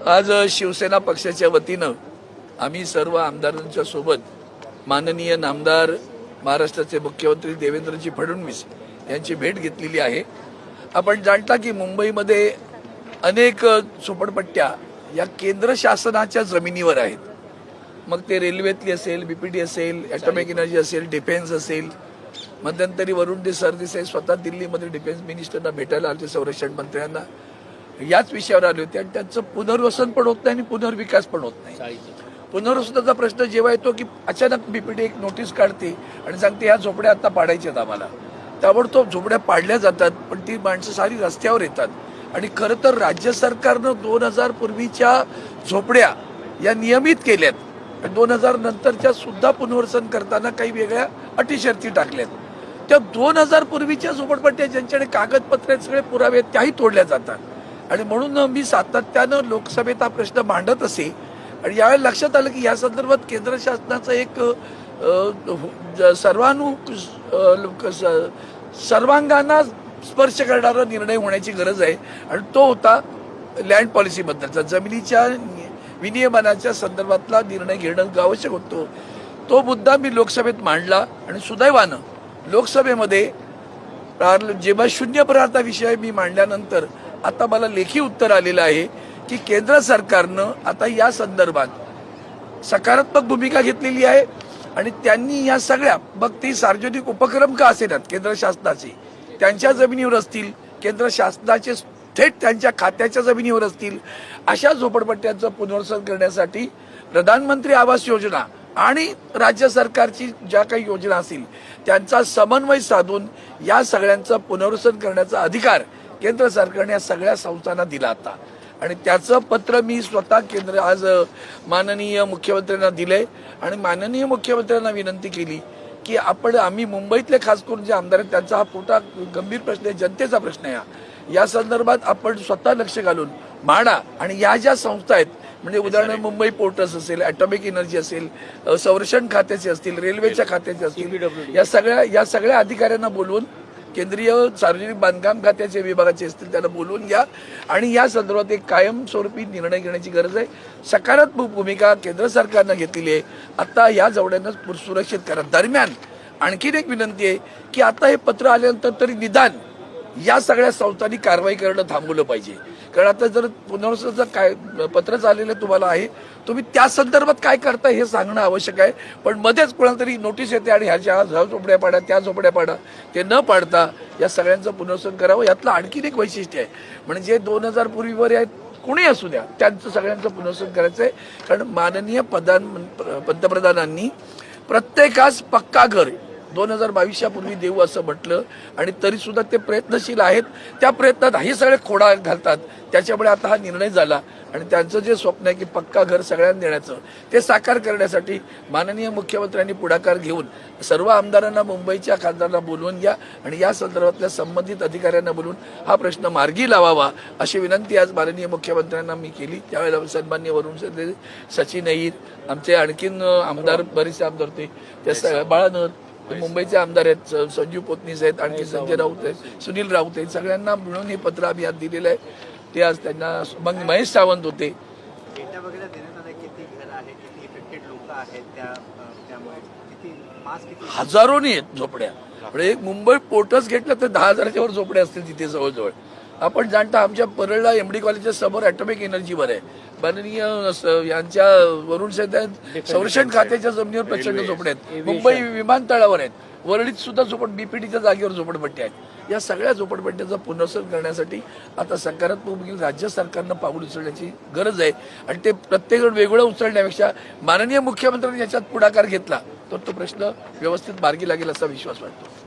आज शिवसेना पक्षाच्या वतीनं आम्ही सर्व आमदारांच्या सोबत माननीय नामदार महाराष्ट्राचे मुख्यमंत्री देवेंद्रजी फडणवीस यांची भेट घेतलेली आहे। आपण जाणता की मुंबईमध्ये अनेक झोपडपट्ट्या या केंद्र शासनाच्या जमिनीवर आहेत। मग ते रेल्वेतली असेल, बीपीटी असेल, ॲटॉमिक एनर्जी असेल, डिफेन्स असेल। मध्यंतरी वरुण सरदेसाई स्वतः दिल्लीमध्ये डिफेन्स मिनिस्टरना भेटायला आले, संरक्षण मंत्र्यांना याच विषयावर आले होते आणि त्यांचं पुनर्वसन पण होत नाही आणि पुनर्विकास पण होत नाही। पुनर्वसनाचा प्रश्न जेव्हा येतो की अचानक बीपीटी एक नोटीस काढते आणि सांगते ह्या झोपड्या आता पाडायच्या आहेत आम्हाला, ताबडतोब झोपड्या पाडल्या जातात, पण ती माणसं सारी रस्त्यावर येतात। आणि खरं तर राज्य सरकारनं 2000 पूर्वीच्या झोपड्या या नियमित केल्यात, 2000 नंतरच्या सुद्धा पुनर्वसन करताना काही वेगळ्या अटी शर्ती टाकल्यात। त्या 2000 पूर्वीच्या झोपडपट्ट्या ज्यांच्याकडे कागदपत्रे सगळे पुरावे त्याही तोडल्या जातात। आणि म्हणून मी सातत्यानं लोकसभेत हा प्रश्न मांडत असे आणि यावेळी लक्षात आलं की या संदर्भात केंद्र शासनाचा एक सर्वांगांना स्पर्श करणारा निर्णय होण्याची गरज आहे आणि तो होता लँड पॉलिसीबद्दलचा, जमिनीच्या विनियमनाच्या संदर्भातला निर्णय घेणं आवश्यक होतं। तो मुद्दा मी लोकसभेत मांडला आणि सुदैवानं लोकसभेमध्ये जेव्हा शून्य प्रहारचा विषय मी मांडल्यानंतर आता मला लेखी उत्तर आलेलं आहे की केंद्र सरकारनं आता या संदर्भात सकारात्मक भूमिका घेतलेली आहे आणि त्यांनी या सगळ्या, मग ती सार्वजनिक उपक्रम का असेनात केंद्र शासनाचे त्यांच्या जमिनीवर असतील, केंद्र शासनाचे थेट त्यांच्या खात्याच्या जमिनीवर असतील, अशा झोपडपट्ट्यांचं पुनर्वसन करण्यासाठी प्रधानमंत्री आवास योजना आणि राज्य सरकारची ज्या काही योजना असतील त्यांचा समन्वय साधून या सगळ्यांचं पुनर्वसन करण्याचा अधिकार केंद्र सरकारने या सगळ्या संस्थांना दिला होता। आणि त्याचं पत्र मी स्वतः आज माननीय मुख्यमंत्र्यांना दिलंय आणि माननीय मुख्यमंत्र्यांना विनंती केली की आम्ही मुंबईतले खास करून जे आमदार आहेत त्यांचा हा मोठा गंभीर प्रश्न आहे, जनतेचा प्रश्न आहे। या संदर्भात आपण स्वतः लक्ष घालून मांडा आणि या ज्या संस्था आहेत, म्हणजे उदाहरण मुंबई पोर्ट्स असेल, ॲटॉमिक एनर्जी असेल, संरक्षण खात्याचे असतील, रेल्वेच्या खात्याचे असतील, या सगळ्या अधिकाऱ्यांना बोलवून, केंद्रीय सार्वजनिक बांधकाम खात्याचे विभागाचे असतील त्यांना बोलवून घ्या आणि या संदर्भात एक कायमस्वरूपी निर्णय घेण्याची गरज आहे। सकारात्मक भूमिका केंद्र सरकारनं घेतलेली आहे। आता या जवळ्यांना सुरक्षित करा। दरम्यान आणखीन एक विनंती आहे की आता हे पत्र आल्यानंतर तरी निदान या सगळ्या संस्थांनी कारवाई करणं थांबवलं पाहिजे, कारण आता जर पुनर्वसनाचं काय पत्र आलेलं तुम्हाला आहे, तुम्ही त्या संदर्भात काय करता हे सांगणं आवश्यक आहे। पण मध्येच कोणाला तरी नोटीस येते आणि ह्या झोपड्या पाडा, त्या झोपड्या पाडा, ते न पाडता या सगळ्यांचं पुनर्वसन करावं। यातलं आणखीन एक वैशिष्ट्य आहे, म्हणजे 2000 पूर्वीवर आहेत कोणी असू द्या त्यांचं सगळ्यांचं पुनर्वसन करायचं आहे, कारण माननीय पंतप्रधानांनी प्रत्येकास पक्का घर 2022 पूर्वी देऊ असं म्हटलं आणि तरी सुद्धा ते प्रयत्नशील आहेत। त्या प्रयत्नात हे सगळे खोडा घालतात, त्याच्यामुळे आता हा निर्णय झाला आणि त्यांचं जे स्वप्न आहे की पक्का घर सगळ्यांना देण्याचं, ते साकार करण्यासाठी माननीय मुख्यमंत्र्यांनी पुढाकार घेऊन सर्व आमदारांना, मुंबईच्या खासदारांना बोलवून घ्या आणि या संदर्भातल्या संबंधित अधिकाऱ्यांना बोलवून हा प्रश्न मार्गी लावावा अशी विनंती आज माननीय मुख्यमंत्र्यांना मी केली। त्यावेळेला सन्माननीय वरुण सरदेसाई, सचिन अय्यर, आमचे आणखीन आमदार, बरेचसे आमदार होते, त्या बाळानर मुंबईचे आमदार आहेत, संजीव पोतनीस आहेत, आणखी संजय राऊत आहेत, सुनील राऊत आहेत, सगळ्यांना मिळून हे पत्र आम्ही आज दिलेलं आहे। ते आज त्यांना, मग महेश सावंत होते, हजारोनी आहेत झोपड्या, म्हणजे मुंबई पोर्टच घेतलं तर 10,000च्या वर झोपड्या असतील तिथे जवळजवळ। आपण जाणता आमच्या परळला MD कॉलेजच्या समोर ॲटॉमिक एनर्जीवर आहे, माननीय यांच्या वरुण सरदेसाई संरक्षण खात्याच्या जमिनीवर प्रचंड झोपड्या आहेत, मुंबई विमानतळावर आहेत, वरळीत सुद्धा बीपीटीच्या जागेवर झोपडपट्ट्या आहेत। या सगळ्या झोपडपट्ट्यांचं पुनर्वसन करण्यासाठी आता सकारात्मक राज्य सरकारनं पाऊल उचलण्याची गरज आहे आणि ते प्रत्येक वेगळं उचलण्यापेक्षा माननीय मुख्यमंत्र्यांनी याच्यात पुढाकार घेतला तर तो प्रश्न व्यवस्थित मार्गी लागेल असा विश्वास वाटतो।